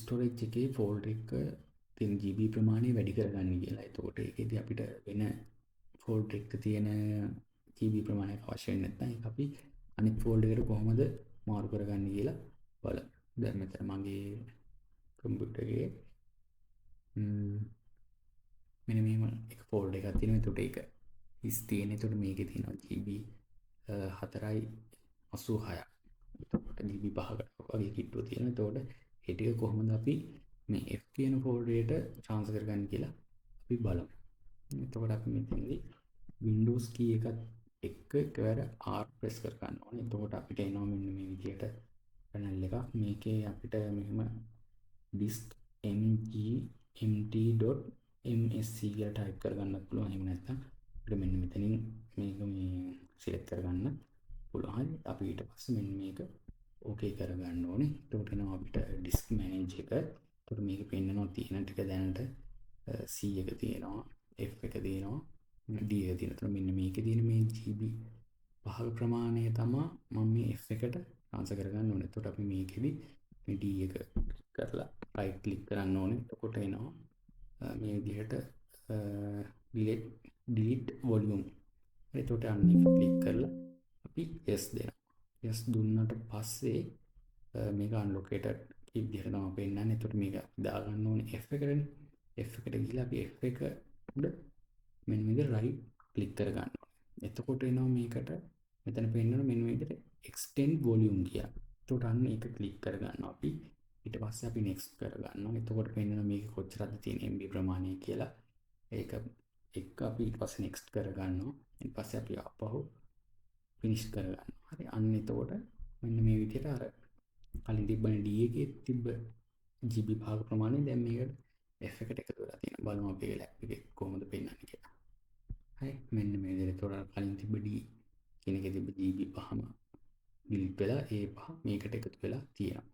Storage එකේ folder එක තියෙන GB ප්‍රමාණය වැඩි කරගන්න කියලා. එතකොට ඒකෙදි අපිට වෙන ෆෝල්ඩර් එක තියෙන GB ප්‍රමාණයක් අවශ්‍ය වෙන්නේ නැත්නම් ඒක අපි අනිත් ෆෝල්ඩර් එකට කොහොමද මාරු කරගන්නේ කියලා බලමු. දැන් මෙතන මගේ කම්පියුටර් එකේ මෙන්න මෙහෙම එක ෆෝල්ඩර් එකක් තියෙනවා. එතකොට ඒක ඉස් තියෙන. එතකොට මේකේ තියෙනවා GB 4.86ක්. එතකොට GB 5කට වගේ කිට්ටුව තියෙනවා. එතකොට ඒ ටික කොහොමද අපි මේ F කියන ෆෝල්ඩරයට ට්‍රාන්ස්ෆර් කරගන්න කියලා අපි බලමු. එතකොට අපි මෙතනදී Windows key එකත් එක්ක එකවර R press කර ගන්න ඕනේ. එතකොට අපිට එනවා මෙන්න මේ විදිහට panel එකක්. මේකේ අපිට මෙහෙම disk mg.msc කියලා ටයිප් කරගන්නත් පුළුවන්. එහෙම නැත්නම් අපිට මෙන්න මෙතනින් මේක මේ සිලෙක්ට් කරගන්න පුළුවන්. හරි. අපි ඊට පස්සේ මෙන්න මේක ඕකේ කරගන්න ඕනේ. එතකොට එනවා අපිට disk manage එක. එතකොට මේක පෙන්නනවා තියෙන ටික දැනට C එක තියෙනවා, F එක තියෙනවා, D එක තියෙනවා. එතකොට මෙන්න මේකේ තියෙන මේ GB 5 ප්‍රමාණය තමයි මම මේ F එකට ට්‍රාන්ස්ෆර් කරගන්න ඕනේ. එතකොට අපි මේකෙදි මේ D එක කරලා right click කරන්න ඕනේ. එතකොට එනවා මේ විදිහට delete volume. එතකොට අන්න එක click කරලා අපි yes දෙනවා. yes දුන්නාට පස්සේ මේක unlocated විදිහට තමයි පෙන්නන්නේ. එතකොට මේක දාගන්න ඕනේ F එකටනේ. F එකට ගිහලා අපි F එක උඩ මෙන්න මේක right click කර ගන්න ඕනේ. එතකොට එනවා මේකට මෙතන පෙන්නන මෙන්න මේ විදිහට extend volume කියලා. එතකොට අන්න ඒක click කර ගන්නවා අපි. ඊට පස්සේ අපි next කර ගන්නවා. එතකොට පෙන්නන මේක කොච්චරද තියෙන MB ප්‍රමාණය කියලා. ඒක එක්ක අපි ඊට පස්සේ next කර ගන්නවා. ඊට පස්සේ අපි ආපහු finish කර ගන්නවා. හරි. අන්න එතකොට මෙන්න මේ විදිහට අර කලින් තිබ්බනේ D එකේ තිබ්බ GB භාග ප්‍රමාණය දැන් මේකට F එකට එකතු වෙලා තියෙනවා. බලමු අපි ලැප් එකේ කොහොමද පෙන්වන්නේ කියලා. හරි. මෙන්න මේ විදිහට උඩ කලින් තිබ්බ D කියන එකේ තිබ්බ GB පහම delete වෙලා ඒ පහ මේකට එකතු වෙලා තියෙනවා.